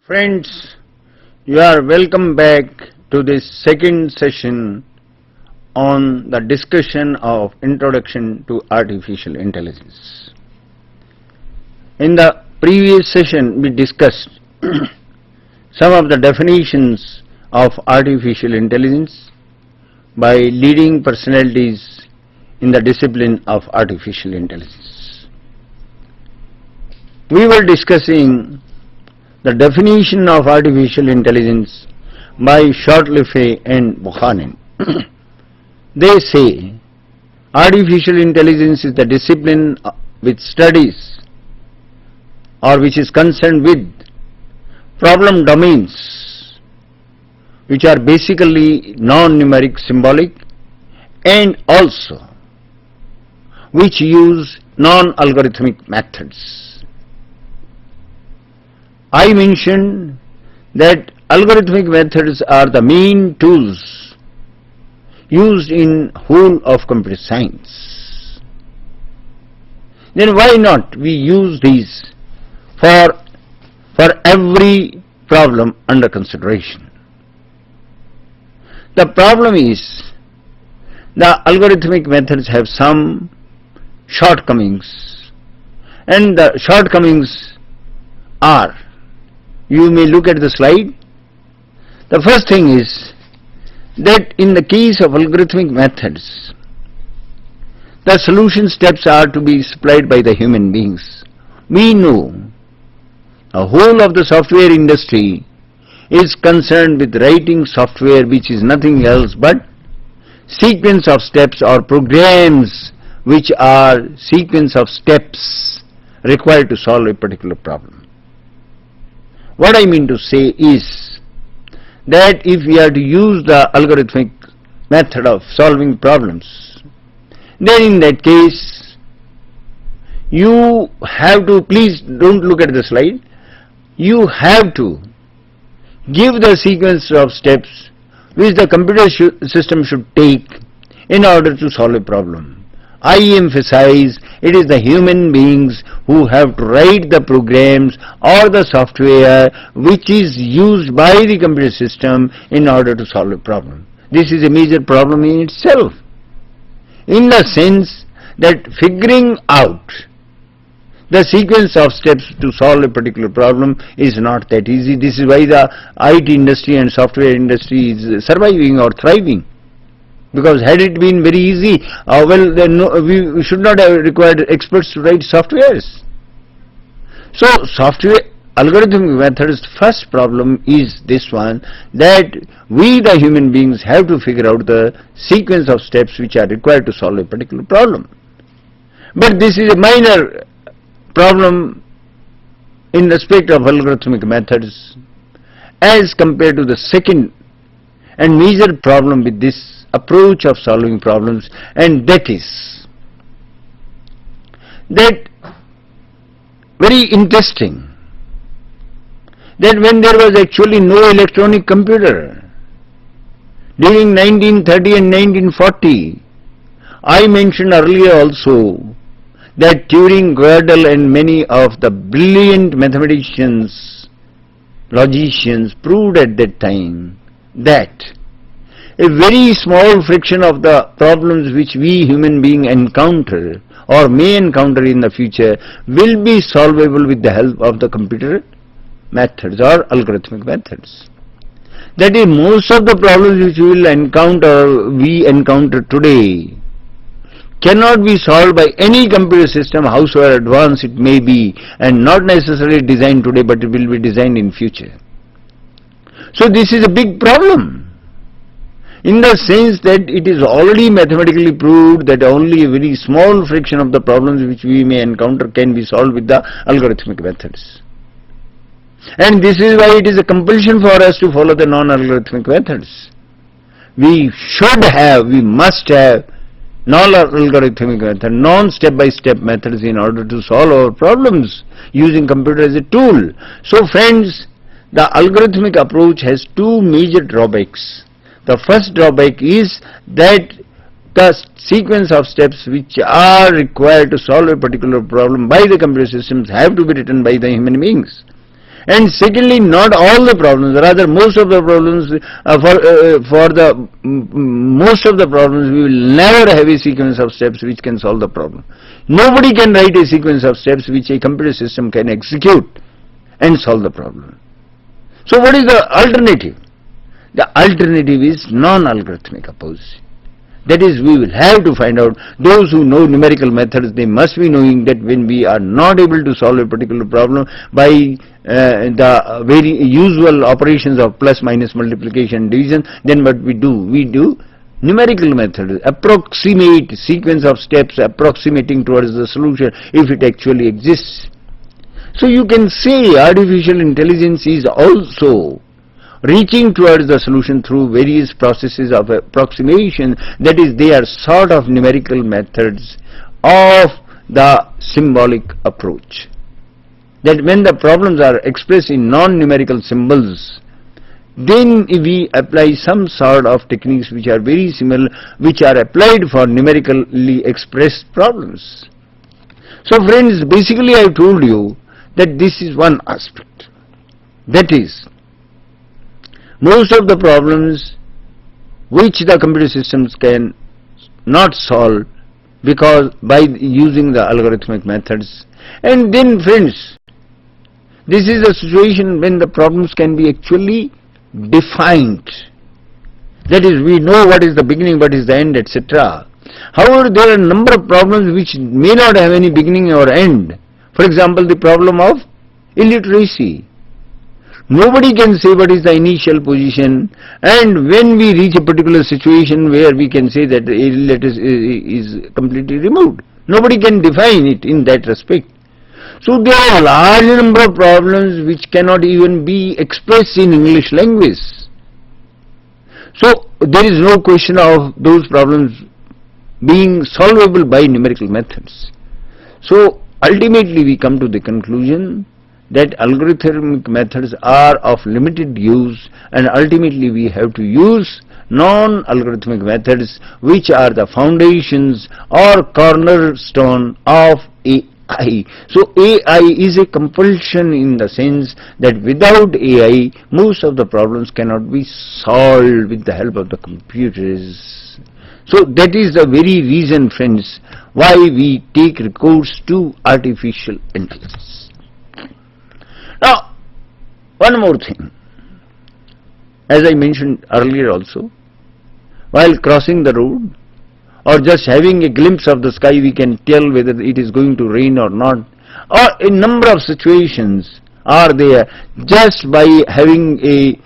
Friends, you are welcome back to this second session on the discussion of Introduction to Artificial Intelligence. In the previous session, we discussed some of the definitions of artificial intelligence by leading personalities in the discipline of artificial intelligence. We were discussing the definition of artificial intelligence by Shortliffe and Buchanan. They say artificial intelligence is the discipline which studies or which is concerned with problem domains which are basically non-numeric symbolic and also which use non-algorithmic methods. I mentioned that algorithmic methods are the main tools used in whole of computer science. Then why not we use these for every problem under consideration? The problem is the algorithmic methods have some shortcomings, and the shortcomings are, you may look at the slide. The first thing is that in the case of algorithmic methods, the solution steps are to be supplied by the human beings. We know the whole of the software industry is concerned with writing software which is nothing else but sequence of steps or programs which are sequence of steps required to solve a particular problem. What I mean to say is that if we are to use the algorithmic method of solving problems, then in that case you have to, please don't look at the slide, you have to give the sequence of steps which the computer system should take in order to solve a problem. I emphasize it is the human beings who have to write the programs or the software which is used by the computer system in order to solve a problem. This is a major problem in itself, in the sense that figuring out the sequence of steps to solve a particular problem is not that easy. This is why the IT industry and software industry is surviving or thriving. Because had it been very easy, then we should not have required experts to write softwares. So software algorithmic methods, first problem is this one, that we the human beings have to figure out the sequence of steps which are required to solve a particular problem. But this is a minor problem in respect of algorithmic methods as compared to the second and major problem with this approach of solving problems, and that is that very interesting that when there was actually no electronic computer during 1930 and 1940, I mentioned earlier also that Turing, Gödel and many of the brilliant mathematicians, logicians proved at that time that a very small fraction of the problems which we human beings encounter or may encounter in the future will be solvable with the help of the computer methods or algorithmic methods. That is, most of the problems which we encounter today cannot be solved by any computer system, howsoever advanced it may be, and not necessarily designed today, but it will be designed in future. So this is a big problem, in the sense that it is already mathematically proved that only a very small fraction of the problems which we may encounter can be solved with the algorithmic methods. And this is why it is a compulsion for us to follow the non-algorithmic methods. We must have non-algorithmic method, non-step-by-step methods in order to solve our problems using computer as a tool. So friends, the algorithmic approach has two major drawbacks. The first drawback is that the sequence of steps which are required to solve a particular problem by the computer systems have to be written by the human beings. And secondly, not all the problems, rather most of the problems, most of the problems we will never have a sequence of steps which can solve the problem. Nobody can write a sequence of steps which a computer system can execute and solve the problem. So what is the alternative? The alternative is non-algorithmic approach. That is, we will have to find out, those who know numerical methods, they must be knowing that when we are not able to solve a particular problem by the very usual operations of plus, minus, multiplication, division, then what we do? We do numerical methods, approximate sequence of steps approximating towards the solution if it actually exists. So you can say artificial intelligence is also reaching towards the solution through various processes of approximation, that is, they are sort of numerical methods of the symbolic approach. That when the problems are expressed in non-numerical symbols, then we apply some sort of techniques which are very similar, which are applied for numerically expressed problems. So friends, basically I told you that this is one aspect. That is, most of the problems which the computer systems can not solve because by using the algorithmic methods. And then friends, this is a situation when the problems can be actually defined. That is, we know what is the beginning, what is the end, etc. However, there are a number of problems which may not have any beginning or end. For example, the problem of illiteracy. Nobody can say what is the initial position, and when we reach a particular situation where we can say that illiteracy is completely removed. Nobody can define it in that respect. So there are a large number of problems which cannot even be expressed in English language. So there is no question of those problems being solvable by numerical methods. So ultimately we come to the conclusion that algorithmic methods are of limited use, and ultimately we have to use non-algorithmic methods which are the foundations or cornerstone of AI. So AI is a compulsion in the sense that without AI most of the problems cannot be solved with the help of the computers. So that is the very reason, friends, why we take recourse to artificial intelligence. Now, one more thing. As I mentioned earlier also, while crossing the road or just having a glimpse of the sky, we can tell whether it is going to rain or not. Or a number of situations are there just by having a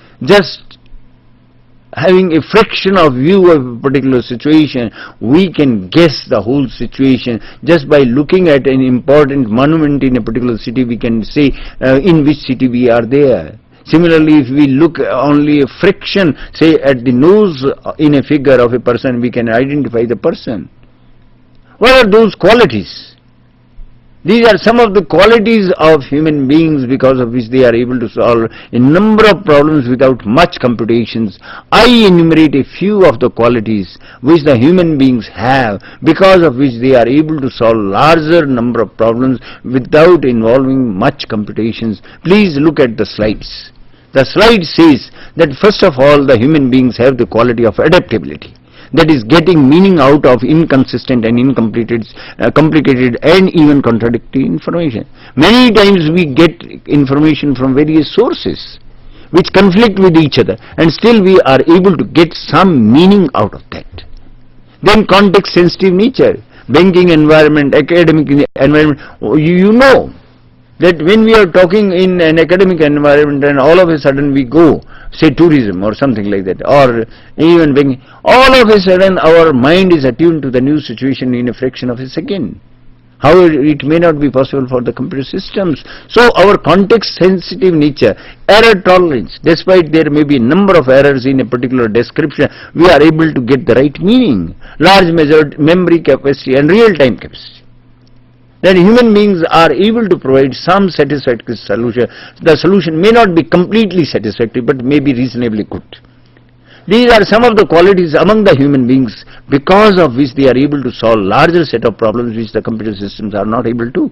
fraction of view of a particular situation. We can guess the whole situation. Just by looking at an important monument in a particular city, we can say in which city we are there. Similarly, if we look only a fraction, say at the nose in a figure of a person, we can identify the person. What are those qualities? These are some of the qualities of human beings because of which they are able to solve a number of problems without much computations. I enumerate a few of the qualities which the human beings have, because of which they are able to solve larger number of problems without involving much computations. Please look at the slides. The slide says that first of all the human beings have the quality of adaptability. That is, getting meaning out of inconsistent and complicated and even contradictory information. Many times we get information from various sources which conflict with each other, and still we are able to get some meaning out of that. Then context sensitive nature, banking environment, academic environment. You know that when we are talking in an academic environment and all of a sudden we go, say tourism or something like that, or even banking, all of a sudden our mind is attuned to the new situation in a fraction of a second. However, it may not be possible for the computer systems. So our context sensitive nature, error tolerance, despite there may be a number of errors in a particular description, we are able to get the right meaning, large measured memory capacity and real time capacity. Then human beings are able to provide some satisfactory solution. The solution may not be completely satisfactory, but may be reasonably good. These are some of the qualities among the human beings because of which they are able to solve larger set of problems which the computer systems are not able to.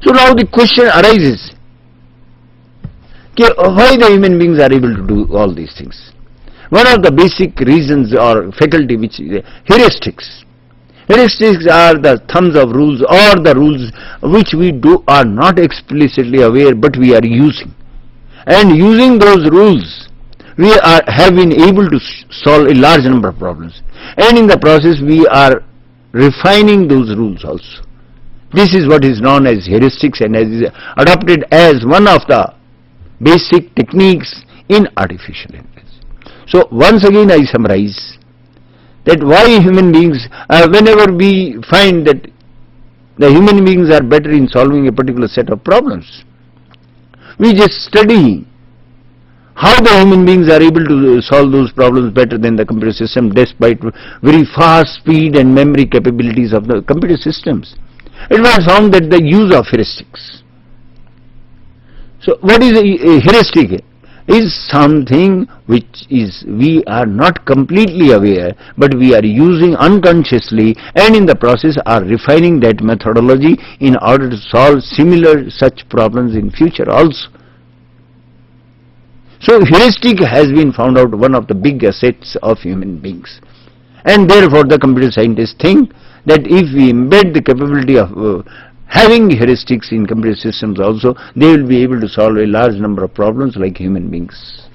So now the question arises, Why the human beings are able to do all these things? One of the basic reasons or faculty which is heuristics. Heuristics are the thumbs of rules or the rules which we are not explicitly aware but we are using. And using those rules, we have been able to solve a large number of problems. And in the process, we are refining those rules also. This is what is known as heuristics and is adopted as one of the basic techniques in artificial intelligence. So once again I summarize that why human beings, whenever we find that the human beings are better in solving a particular set of problems, we just study how the human beings are able to solve those problems better than the computer system despite very fast speed and memory capabilities of the computer systems. It was found that the use of heuristics. So what is a heuristic? Is something which is we are not completely aware but we are using unconsciously and in the process are refining that methodology in order to solve similar such problems in future also. So heuristic has been found out one of the big assets of human beings, and therefore the computer scientists think that if we embed the capability of having heuristics in computer systems also, they will be able to solve a large number of problems like human beings.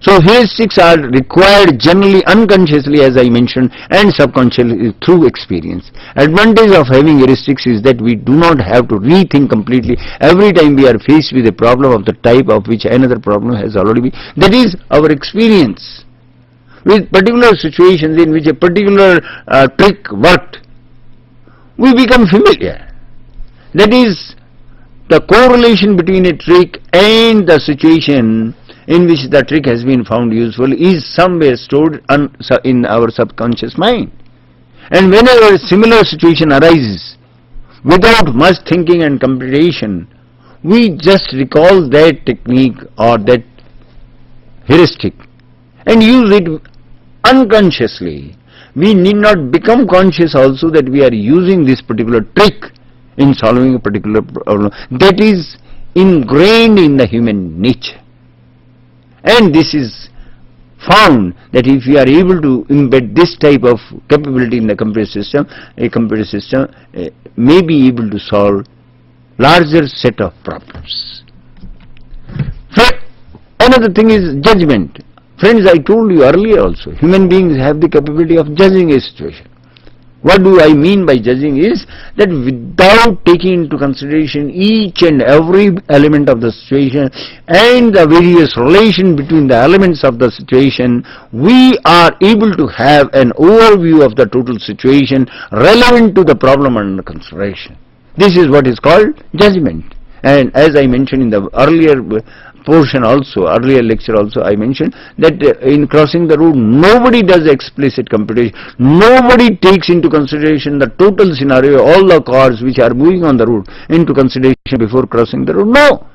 So heuristics are required generally unconsciously, as I mentioned, and subconsciously through experience. Advantage of having heuristics is that we do not have to rethink completely every time we are faced with a problem of the type of which another problem has already been. That is our experience. With particular situations in which a particular trick worked, we become familiar. That is, the correlation between a trick and the situation in which the trick has been found useful is somewhere stored in our subconscious mind. And whenever a similar situation arises, without much thinking and computation, we just recall that technique or that heuristic and use it unconsciously. We need not become conscious also that we are using this particular trick in solving a particular problem. That is ingrained in the human nature. And this is found that if we are able to embed this type of capability in the computer system, a computer system may be able to solve larger set of problems. Another thing is judgment. Friends, I told you earlier also, human beings have the capability of judging a situation. What do I mean by judging is that without taking into consideration each and every element of the situation and the various relation between the elements of the situation, we are able to have an overview of the total situation relevant to the problem under consideration. This is what is called judgment. And as I mentioned in the earlier portion also, earlier lecture also, I mentioned that in crossing the road, nobody does explicit computation. Nobody takes into consideration the total scenario, all the cars which are moving on the road into consideration before crossing the road. No,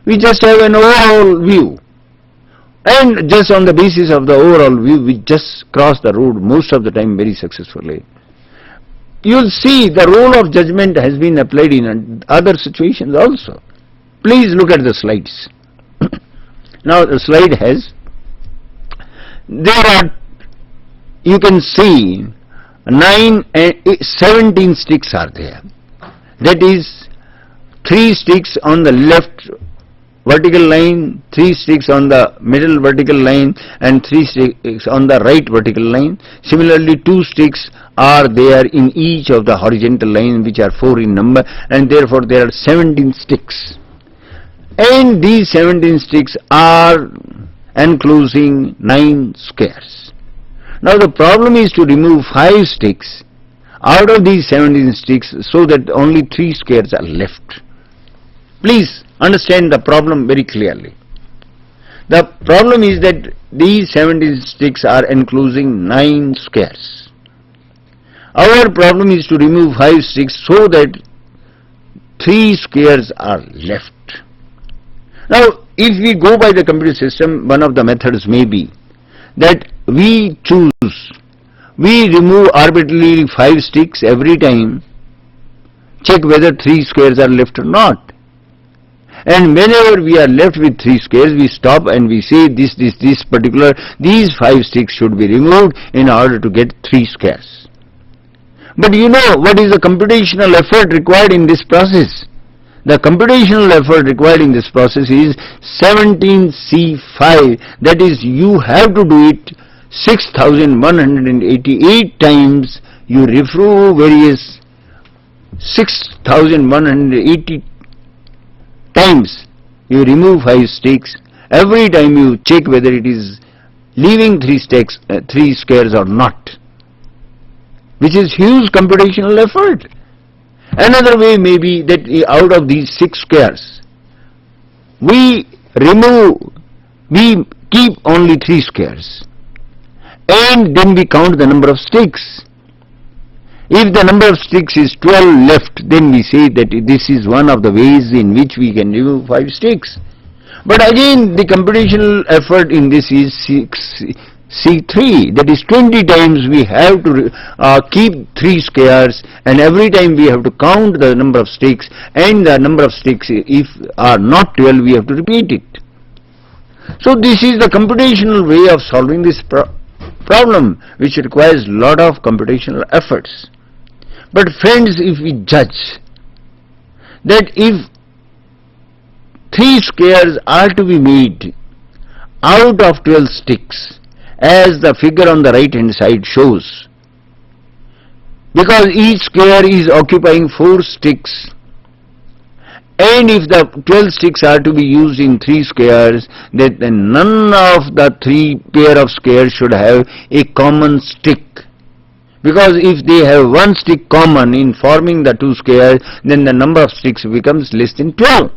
we just have an overall view. And just on the basis of the overall view, we just cross the road most of the time very successfully. You will see the role of judgment has been applied in other situations also. Please look at the slides. Now the slide has, you can see 17 sticks are there. That is 3 sticks on the left vertical line, 3 sticks on the middle vertical line and 3 sticks on the right vertical line. Similarly 2 sticks are there in each of the horizontal lines, which are 4 in number, and therefore there are 17 sticks. And these 17 sticks are enclosing 9 squares. Now the problem is to remove 5 sticks out of these 17 sticks so that only 3 squares are left. Please understand the problem very clearly. The problem is that these 17 sticks are enclosing 9 squares. Our problem is to remove 5 sticks so that 3 squares are left. Now, if we go by the computer system, one of the methods may be that we remove arbitrarily 5 sticks every time, check whether 3 squares are left or not. And whenever we are left with 3 squares, we stop and we say this particular, these 5 sticks should be removed in order to get 3 squares. But you know what is the computational effort required in this process? The computational effort required in this process is 17C5. That is, you have to do it 6,188 times. You remove various 6,180 times. You remove 5 sticks. Every time you check whether it is leaving 3 squares or not, which is huge computational effort. Another way may be that out of these 6 squares, we keep only 3 squares, and then we count the number of sticks. If the number of sticks is 12 left, then we say that this is one of the ways in which we can remove 5 sticks. But again, the computational effort in this is 6C3, that is 20 times we have to keep 3 squares, and every time we have to count the number of sticks, and the number of sticks, if are not 12, we have to repeat it. So this is the computational way of solving this problem, which requires lot of computational efforts. But friends, if we judge that if 3 squares are to be made out of 12 sticks, as the figure on the right hand side shows, because each square is occupying 4 sticks, and if the 12 sticks are to be used in 3 squares, then none of the 3 pair of squares should have a common stick. Because if they have 1 stick common in forming the 2 squares, then the number of sticks becomes less than 12.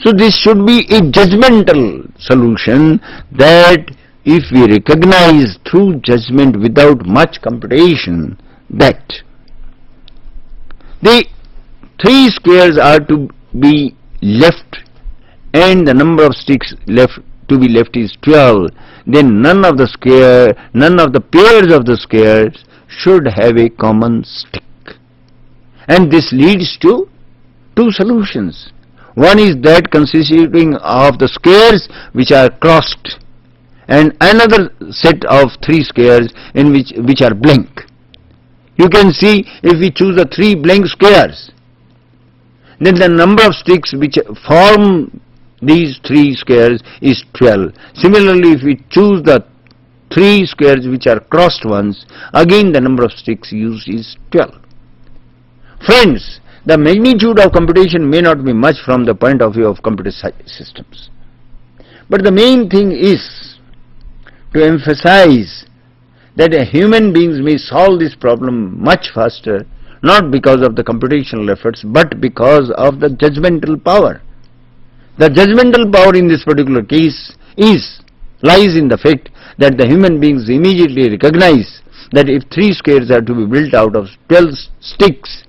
So this should be a judgmental solution, that if we recognize through judgment without much computation that the 3 squares are to be left and the number of sticks left to be left is 12, then none of the pairs of the squares should have a common stick. And this leads to 2 solutions. One is that consisting of the squares which are crossed, and another set of 3 squares in which are blank. You can see, if we choose the 3 blank squares, then the number of sticks which form these 3 squares is 12. Similarly, if we choose the 3 squares which are crossed ones, again the number of sticks used is 12. Friends, the magnitude of computation may not be much from the point of view of computer systems. But the main thing is to emphasize that human beings may solve this problem much faster, not because of the computational efforts, but because of the judgmental power. The judgmental power in this particular case lies in the fact that the human beings immediately recognize that if 3 squares are to be built out of 12 sticks,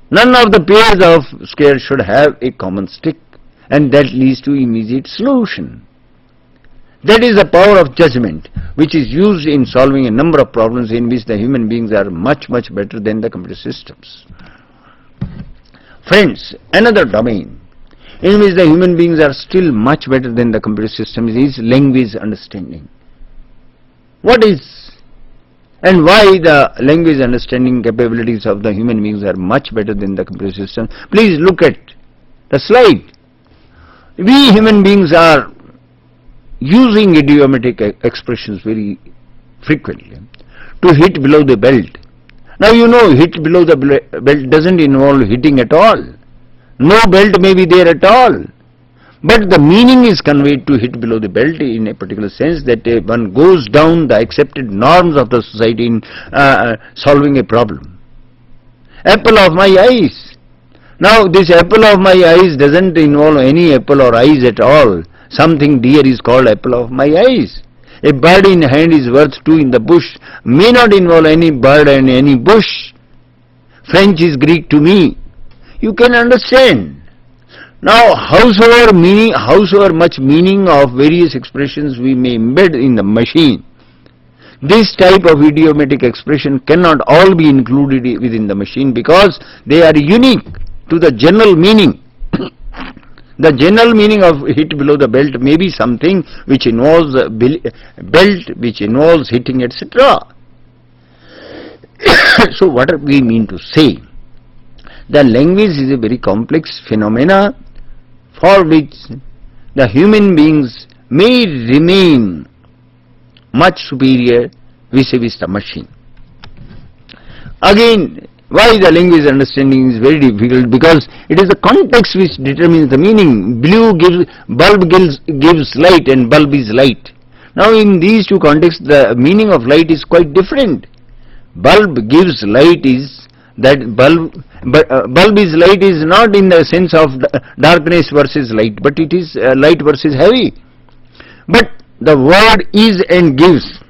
none of the pairs of squares should have a common stick, and that leads to immediate solution. That is the power of judgment, which is used in solving a number of problems in which the human beings are much better than the computer systems. Friends, another domain in which the human beings are still much better than the computer systems is language understanding. What is and why the language understanding capabilities of the human beings are much better than the computer system? Please look at the slide. We human beings are using idiomatic expressions very frequently to hit below the belt. Now you know, hit below the belt doesn't involve hitting at all. No belt may be there at all. But the meaning is conveyed to hit below the belt in a particular sense, that one goes down the accepted norms of the society in solving a problem. Apple of my eyes. Now this apple of my eyes doesn't involve any apple or eyes at all. Something dear is called apple of my eyes. A bird in hand is worth 2 in the bush may not involve any bird and any bush. French is Greek to me. You can understand. Now, howsoever much meaning of various expressions we may embed in the machine, this type of idiomatic expression cannot all be included within the machine, because they are unique to the general meaning. The general meaning of hit below the belt may be something which involves a belt, which involves hitting, etc. So what we mean to say? The language is a very complex phenomena for which the human beings may remain much superior vis-a-vis the machine. Again, why the language understanding is very difficult? Because it is the context which determines the meaning. Bulb gives light and bulb is light. Now in these two contexts the meaning of light is quite different. Bulb gives light is that bulb is light is not in the sense of darkness versus light, but it is light versus heavy. But the word is and gives,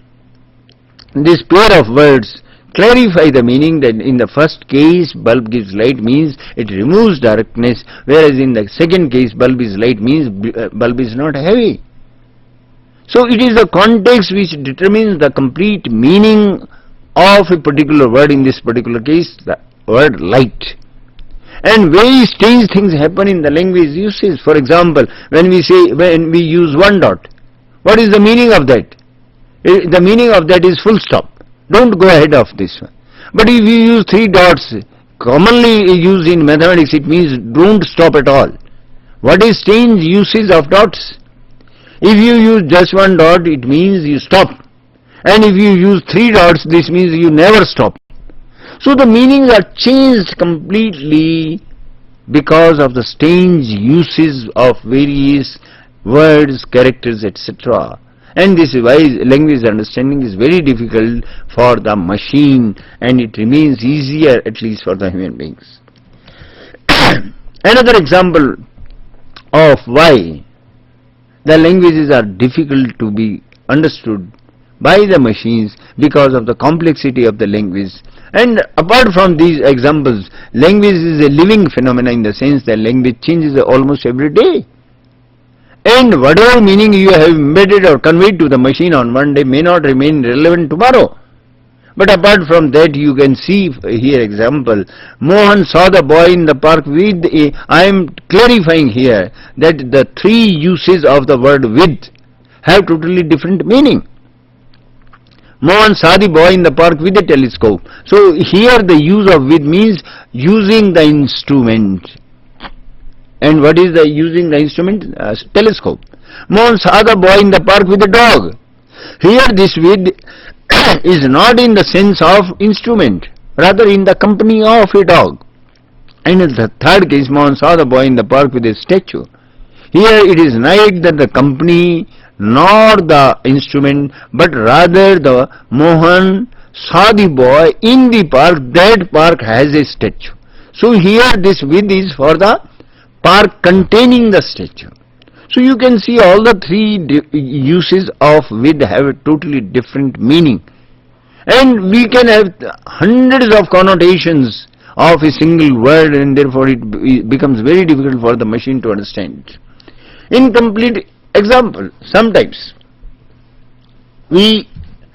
this pair of words clarify the meaning that in the first case bulb gives light means it removes darkness, whereas in the second case bulb is light means bulb is not heavy. So it is the context which determines the complete meaning of a particular word, in this particular case the word light. And very strange things happen in the language usage. For example, when we use one dot, what is the meaning of that? The meaning of that is full stop. Don't go ahead of this one. But if you use three dots, commonly used in mathematics, it means don't stop at all. What is strange usage of dots? If you use just one dot, it means you stop. And if you use three dots, this means you never stop. So the meanings are changed completely because of the strange uses of various words, characters, etc. And this is why language understanding is very difficult for the machine, and it remains easier at least for the human beings. Another example of why the languages are difficult to be understood by the machines because of the complexity of the language. And apart from these examples, language is a living phenomenon in the sense that language changes almost every day. And whatever meaning you have embedded or conveyed to the machine on one day may not remain relevant tomorrow. But apart from that, you can see here example, Mohan saw the boy in the park with a, I am clarifying here that the three uses of the word with have totally different meaning. Mohan saw the boy in the park with a telescope. So here the use of with means using the instrument. And what is the using the instrument? Telescope. Mohan saw the boy in the park with a dog. Here this with is not in the sense of instrument, rather in the company of a dog. And in the third case, Mohan saw the boy in the park with a statue. Here it is neither the company nor the instrument, but rather the Mohan saw the boy in the park, that park has a statue. So here this with is for the park containing the statue. So you can see all the three uses of with have a totally different meaning. And we can have hundreds of connotations of a single word, and therefore it becomes very difficult for the machine to understand. Incomplete example, sometimes we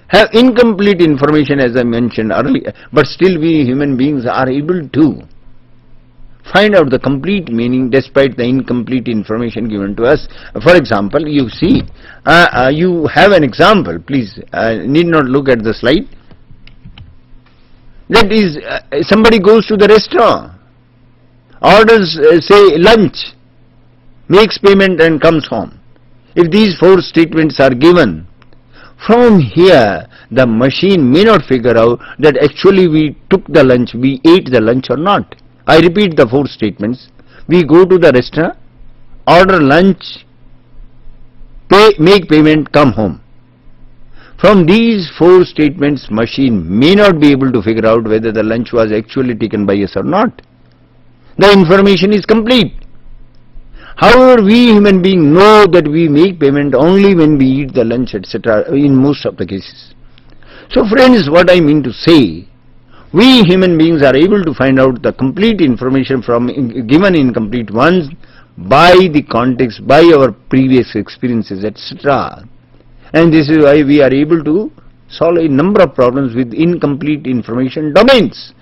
have incomplete information as I mentioned earlier, but still we human beings are able to find out the complete meaning despite the incomplete information given to us. For example, you see, you have an example, please need not look at the slide. That is, somebody goes to the restaurant, orders say lunch, makes payment and comes home. If these four statements are given, from here the machine may not figure out that actually we took the lunch, we ate the lunch or not. I repeat the four statements. We go to the restaurant, order lunch, make payment, come home. From these four statements, machine may not be able to figure out whether the lunch was actually taken by us or not. The information is complete. However, we human beings know that we make payment only when we eat the lunch, etc. in most of the cases. So friends, what I mean to say, we human beings are able to find out the complete information from given incomplete ones by the context, by our previous experiences, etc. And this is why we are able to solve a number of problems with incomplete information domains.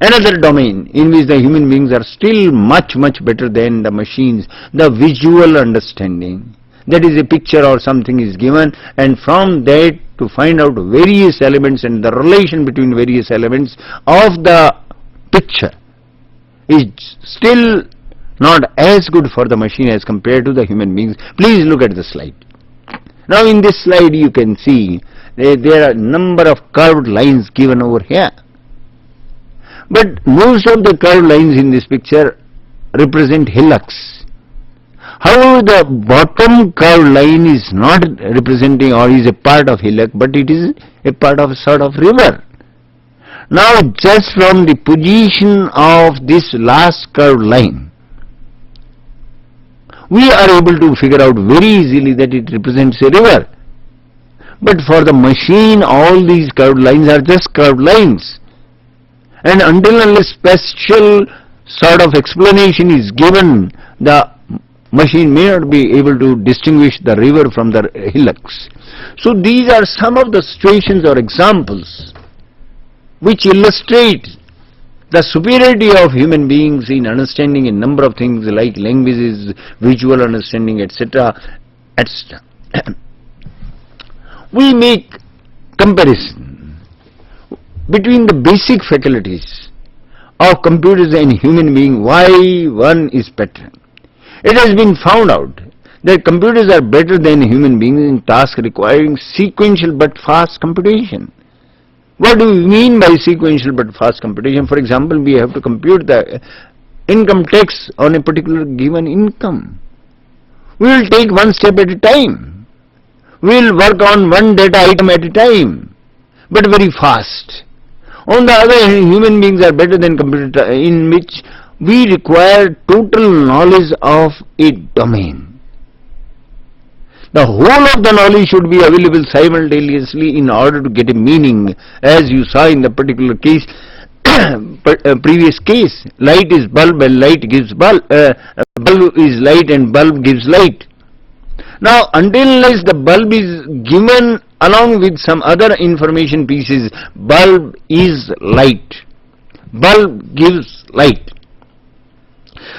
Another domain in which the human beings are still much better than the machines, the visual understanding. That is, a picture or something is given, and from that to find out various elements and the relation between various elements of the picture is still not as good for the machine as compared to the human beings. Please look at the slide. Now in this slide you can see there are a number of curved lines given over here. But most of the curved lines in this picture represent hillocks. However, the bottom curved line is not representing or is a part of hillock, but it is a part of a sort of river. Now just from the position of this last curved line, we are able to figure out very easily that it represents a river. But for the machine, all these curved lines are just curved lines. And until unless special sort of explanation is given, the machine may not be able to distinguish the river from the hillocks. So these are some of the situations or examples which illustrate the superiority of human beings in understanding a number of things like languages, visual understanding, etc., etc. We make comparison between the basic faculties of computers and human being, why one is better. It has been found out that computers are better than human beings in tasks requiring sequential but fast computation. What do we mean by sequential but fast computation? For example, we have to compute the income tax on a particular given income. We will take one step at a time. We will work on one data item at a time, but very fast. On the other hand, human beings are better than computers in which we require total knowledge of a domain. The whole of the knowledge should be available simultaneously in order to get a meaning, as you saw in the particular case, previous case. Light is bulb and light gives bulb. Bulb is light and bulb gives light. Now, until unless the bulb is given along with some other information pieces, bulb is light. Bulb gives light.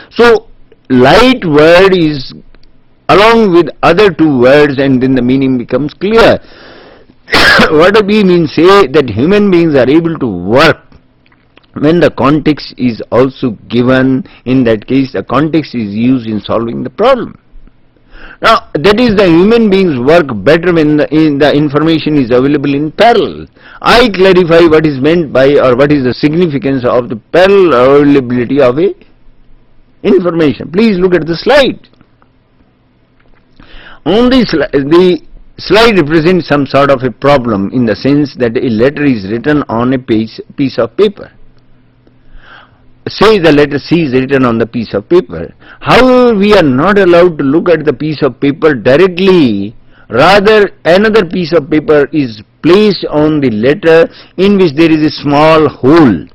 So, light word is along with other two words, and then the meaning becomes clear. What do we mean? Say that human beings are able to work when the context is also given. In that case, the context is used in solving the problem. Now, that is, the human beings work better when the information is available in parallel. I clarify what is meant by, or what is the significance of the parallel availability of a information. Please look at the slide. On the slide represents some sort of a problem in the sense that a letter is written on a piece of paper. Say the letter C is written on the piece of paper. However, we are not allowed to look at the piece of paper directly. Rather, another piece of paper is placed on the letter in which there is a small hole.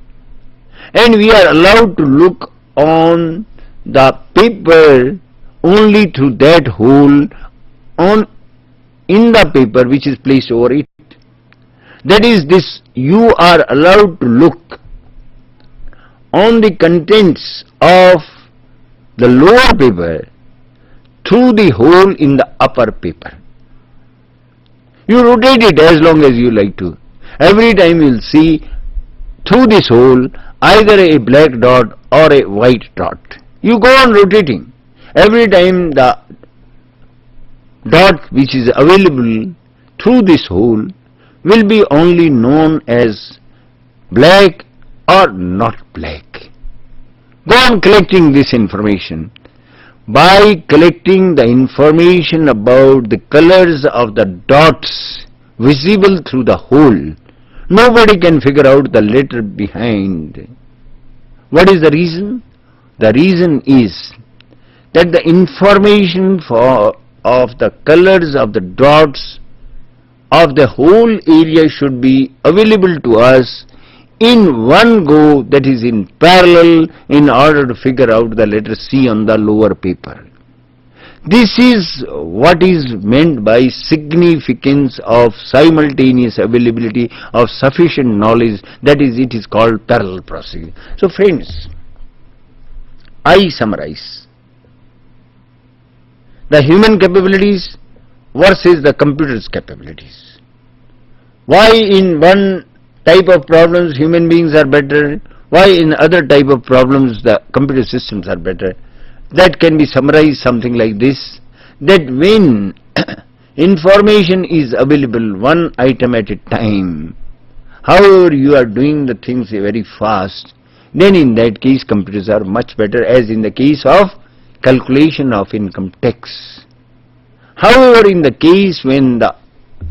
And we are allowed to look on the paper only through that hole in the paper which is placed over it. That is, this you are allowed to look on the contents of the lower paper through the hole in the upper paper. You rotate it as long as you like to. Every time you will see through this hole either a black dot or a white dot. You go on rotating. Every time the dot which is available through this hole will be only known as black or not black. Go on collecting this information. By collecting the information about the colors of the dots visible through the hole, nobody can figure out the letter behind. What is the reason? The reason is that the information of the colors of the dots of the whole area should be available to us in one go, that is in parallel, in order to figure out the letter C on the lower paper. This is what is meant by significance of simultaneous availability of sufficient knowledge, that is, it is called parallel processing. So friends, I summarize. The human capabilities versus the computer's capabilities. Why in one type of problems human beings are better, why in other type of problems the computer systems are better. That can be summarized something like this, that when information is available one item at a time, however you are doing the things very fast, then in that case computers are much better, as in the case of calculation of income tax. However, in the case when the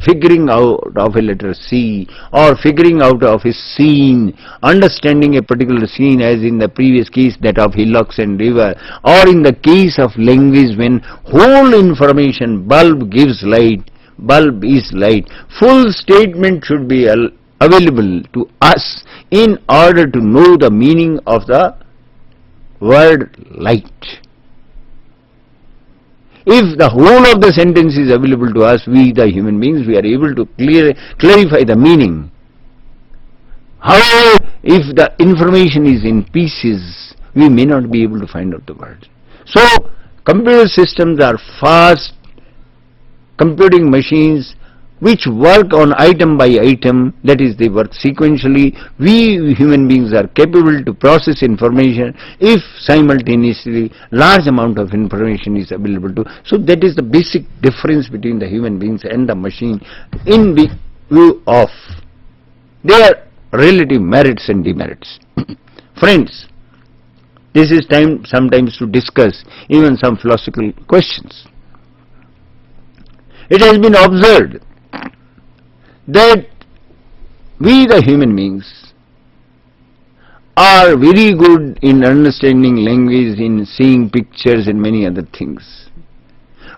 figuring out of a letter C or figuring out of a scene, understanding a particular scene, as in the previous case that of hillocks and river, or in the case of language when whole information, bulb gives light, bulb is light, full statement should be available to us in order to know the meaning of the word light. If the whole of the sentence is available to us, we the human beings, we are able to clarify the meaning. However, if the information is in pieces, we may not be able to find out the word. So, computer systems are fast computing machines which work on item by item, that is, they work sequentially. We human beings are capable to process information if simultaneously large amount of information is available to. So that is the basic difference between the human beings and the machine in the view of their relative merits and demerits. Friends, this is time sometimes to discuss even some philosophical questions. It has been observed that we the human beings are very good in understanding language, in seeing pictures and many other things.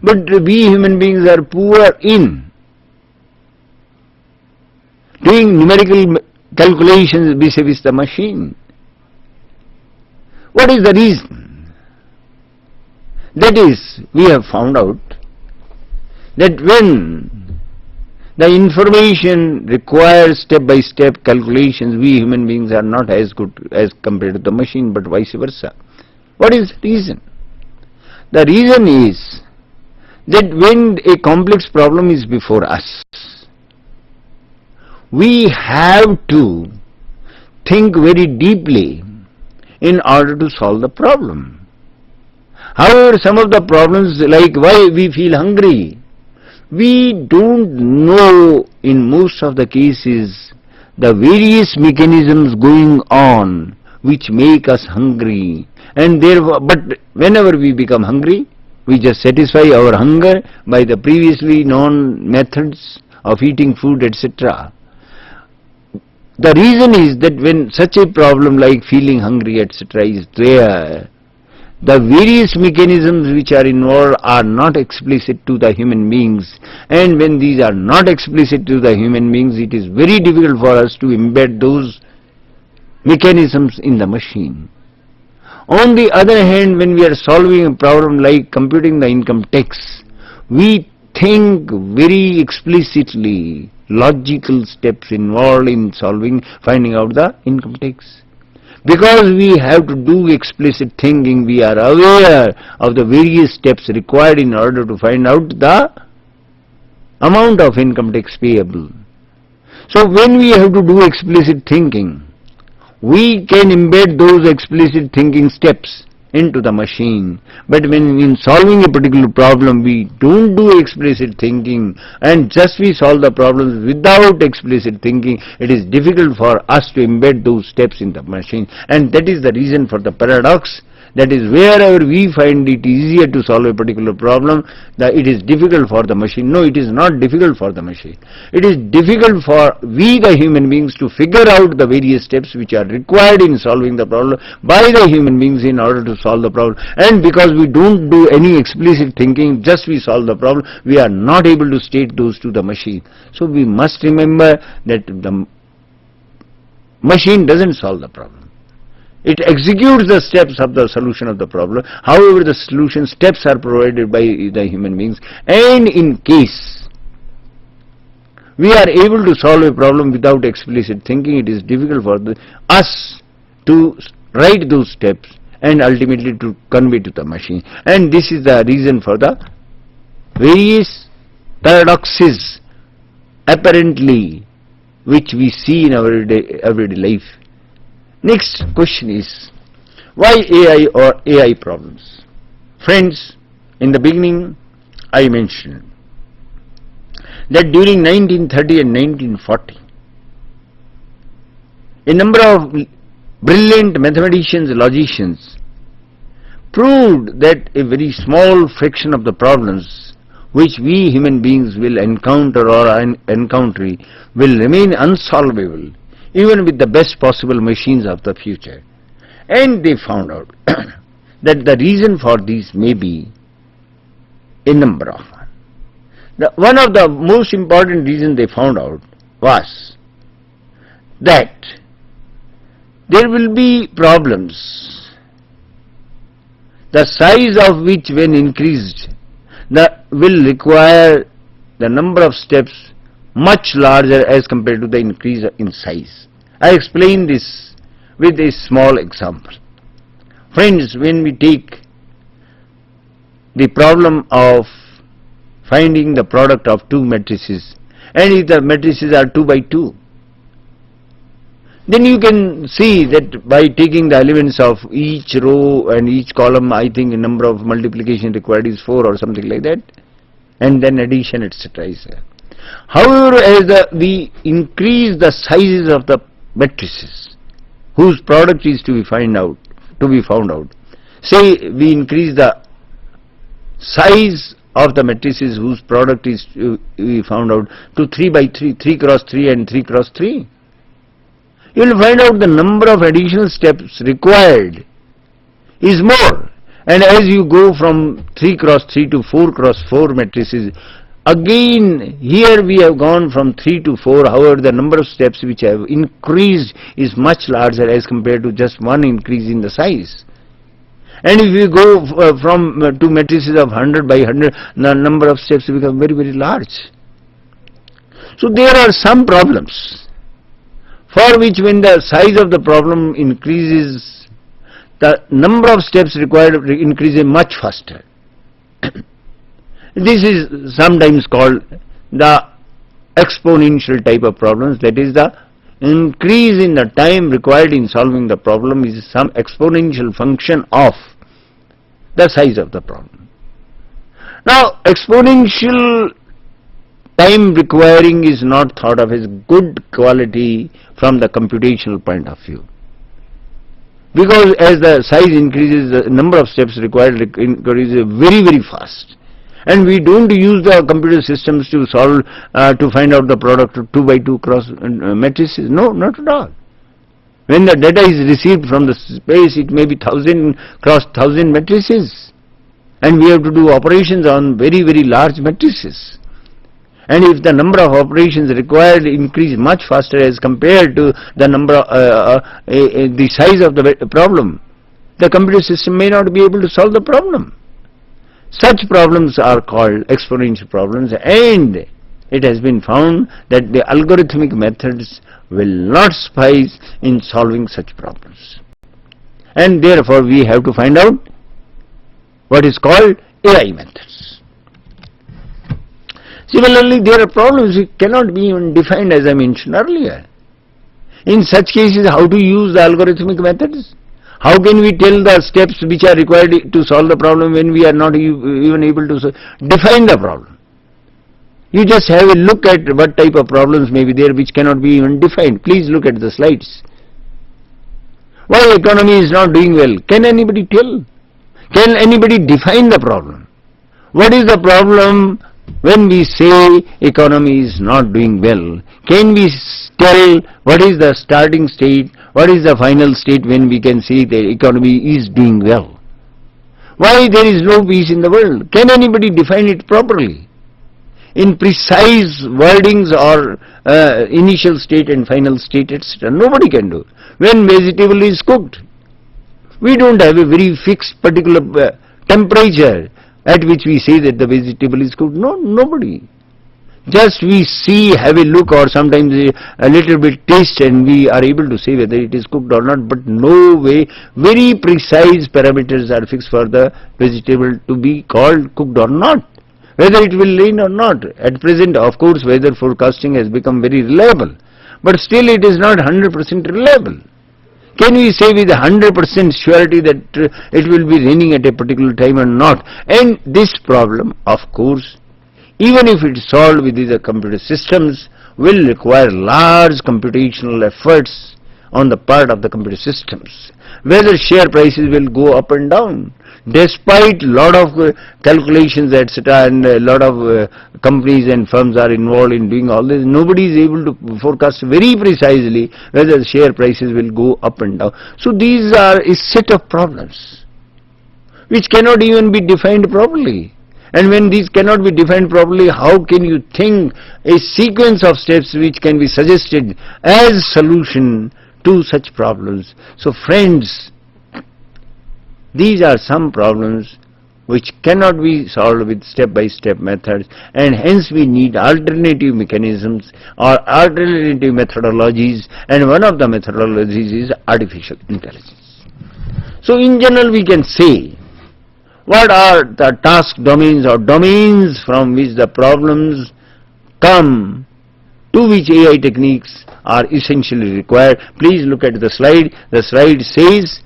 But we human beings are poor in doing numerical calculations vis-a-vis the machine. What is the reason? That is, we have found out that when the information requires step-by-step calculations, we human beings are not as good as compared to the machine, but vice versa. What is the reason? The reason is that when a complex problem is before us, we have to think very deeply in order to solve the problem. However, some of the problems, like why we feel hungry, we don't know in most of the cases the various mechanisms going on which make us hungry, and therefore, but whenever we become hungry, we just satisfy our hunger by the previously known methods of eating food, etc. The reason is that when such a problem like feeling hungry, etc. is there, the various mechanisms which are involved are not explicit to the human beings, and when these are not explicit to the human beings, it is very difficult for us to embed those mechanisms in the machine. On the other hand, when we are solving a problem like computing the income tax, we think very explicitly, logical steps involved in finding out the income tax. Because we have to do explicit thinking, we are aware of the various steps required in order to find out the amount of income tax payable. So when we have to do explicit thinking, we can embed those explicit thinking steps into the machine. But when in solving a particular problem, we don't do explicit thinking and just we solve the problems without explicit thinking, it is difficult for us to embed those steps in the machine. And that is the reason for the paradox. That is, wherever we find it easier to solve a particular problem, it is difficult for the machine. No, it is not difficult for the machine. It is difficult for we the human beings to figure out the various steps which are required in solving the problem by the human beings in order to solve the problem. And because we don't do any explicit thinking, just we solve the problem, we are not able to state those to the machine. So we must remember that the machine doesn't solve the problem. It executes the steps of the solution of the problem. However, the solution steps are provided by the human beings, and in case we are able to solve a problem without explicit thinking, it is difficult for us to write those steps and ultimately to convey to the machine. And this is the reason for the various paradoxes apparently which we see in our everyday life. Next question is, why AI or AI problems? Friends, in the beginning I mentioned that during 1930 and 1940, a number of brilliant mathematicians, logicians proved that a very small fraction of the problems which we human beings will encounter or encounter will remain unsolvable even with the best possible machines of the future. And they found out that the reason for this may be a number of one. One of the most important reasons they found out was that there will be problems, the size of which when increased will require the number of steps much larger as compared to the increase in size. I explain this with a small example. Friends, when we take the problem of finding the product of two matrices, and if the matrices are 2 by 2, then you can see that by taking the elements of each row and each column, I think the number of multiplication required is 4 or something like that, and then addition, etc. is there. However, as we increase the sizes of the matrices whose product is to be found out, say we increase the size of the matrices whose product is to be found out to 3 by 3, 3 cross 3 and 3 cross 3, you will find out the number of additional steps required is more. And as you go from 3 cross 3 to 4 cross 4 matrices, again here we have gone from 3 to 4, however the number of steps which have increased is much larger as compared to just one increase in the size. And if you go from to matrices of 100 by 100, the number of steps become very, very large. So there are some problems for which when the size of the problem increases, the number of steps required increases much faster. This is sometimes called the exponential type of problems, that is the increase in the time required in solving the problem is some exponential function of the size of the problem. Now, exponential time requiring is not thought of as good quality from the computational point of view, because as the size increases, the number of steps required increases very, very fast. And we don't use the computer systems to solve, to find out the product of 2 by 2 cross matrices. No, not at all. When the data is received from the space, it may be 1000 cross 1000 matrices. And we have to do operations on very, very large matrices. And if the number of operations required increase much faster as compared to the number, the size of the problem, the computer system may not be able to solve the problem. Such problems are called exponential problems, and it has been found that the algorithmic methods will not suffice in solving such problems. And therefore we have to find out what is called AI methods. Similarly, there are problems which cannot be even defined, as I mentioned earlier. In such cases, how to use the algorithmic methods? How can we tell the steps which are required to solve the problem when we are not even able to define the problem? You just have a look at what type of problems may be there which cannot be even defined. Please look at the slides. Why economy is not doing well? Can anybody tell? Can anybody define the problem? What is the problem when we say economy is not doing well? Can we tell what is the starting state, what is the final state when we can say the economy is doing well? Why there is no peace in the world? Can anybody define it properly in precise wordings or initial state and final state, etc.? Nobody can do. When vegetable is cooked, We don't have a very fixed particular temperature at which we say that the vegetable is cooked. No, nobody. Just we see, have a look, or sometimes a little bit taste, and we are able to say whether it is cooked or not, but no way very precise parameters are fixed for the vegetable to be called cooked or not, whether it will rain or not. At present, of course, weather forecasting has become very reliable, but still it is not 100% reliable. Can we say with 100% surety that it will be raining at a particular time or not? And this problem, of course, even if it is solved with the computer systems, will require large computational efforts on the part of the computer systems. Whether share prices will go up and down, despite lot of calculations, etc., and a lot of companies and firms are involved in doing all this, nobody is able to forecast very precisely whether the share prices will go up and down. So these are a set of problems which cannot even be defined properly. And when these cannot be defined properly, how can you think a sequence of steps which can be suggested as solution to such problems? So friends, these are some problems which cannot be solved with step-by-step methods, and hence we need alternative mechanisms or alternative methodologies, and one of the methodologies is artificial intelligence. So in general we can say, what are the task domains or domains from which the problems come, to which AI techniques are essentially required? Please look at the slide. The slide says,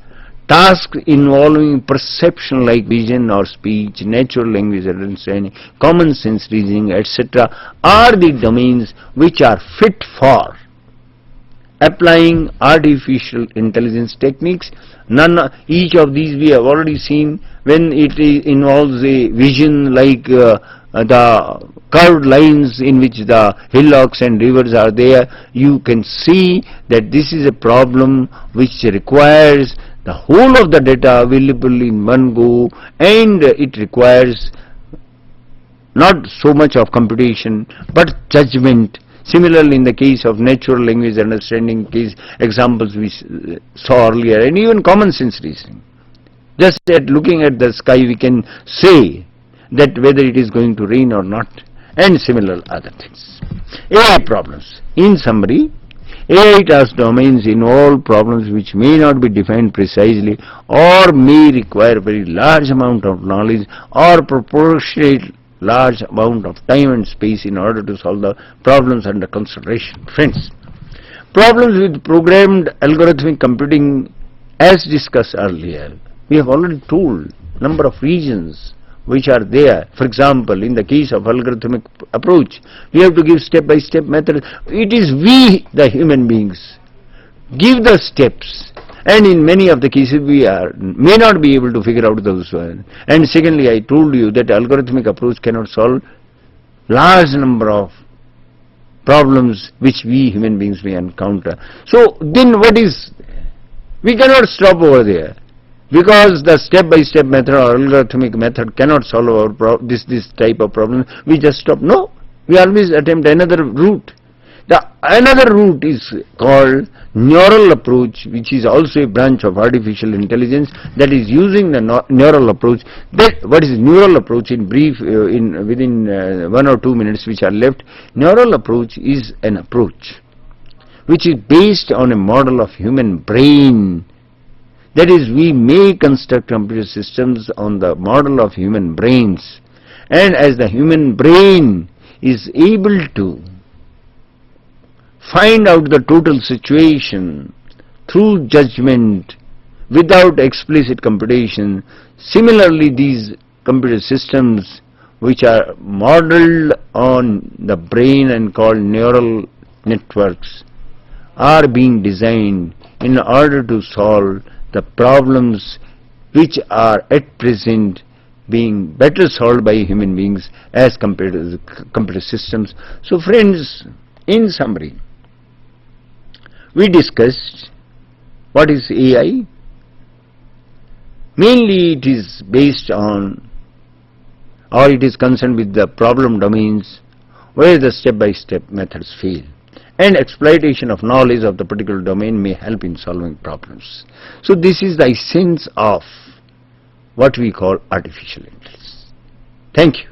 tasks involving perception like vision or speech, natural language understanding, common sense reasoning, etc. are the domains which are fit for applying artificial intelligence techniques. Each of these we have already seen. When it involves a vision like the curved lines in which the hillocks and rivers are there, you can see that this is a problem which requires the whole of the data available in one go, and it requires not so much of computation but judgment. Similarly, in the case of natural language understanding case examples we saw earlier, and even common sense reasoning. Just at looking at the sky we can say that whether it is going to rain or not, and similar other things. AI problems. In summary, AI task domains involve problems which may not be defined precisely or may require very large amount of knowledge or proportionate large amount of time and space in order to solve the problems under consideration. Friends, problems with programmed algorithmic computing, as discussed earlier, we have already told number of regions which are there. For example, in the case of algorithmic approach, we have to give step-by-step method. It is we, the human beings, give the steps, and in many of the cases we may not be able to figure out those ones. And secondly, I told you that algorithmic approach cannot solve large number of problems which we human beings may encounter. So then what is, we cannot stop over there, because the step-by-step method or algorithmic method cannot solve our this type of problem. We just stop. No, we always attempt another route. The another route is called neural approach, which is also a branch of artificial intelligence, that is using the neural approach. That what is neural approach in brief, within 1 or 2 minutes which are left. Neural approach is an approach which is based on a model of human brain. That is, we may construct computer systems on the model of human brains, and as the human brain is able to find out the total situation through judgment without explicit computation, similarly these computer systems which are modeled on the brain and called neural networks are being designed in order to solve the problems which are at present being better solved by human beings as compared to the computer systems. So friends, in summary, we discussed what is AI. Mainly it is based on, or it is concerned with the problem domains where the step-by-step methods fail. and exploitation of knowledge of the particular domain may help in solving problems. So this is the essence of what we call artificial intelligence. Thank you.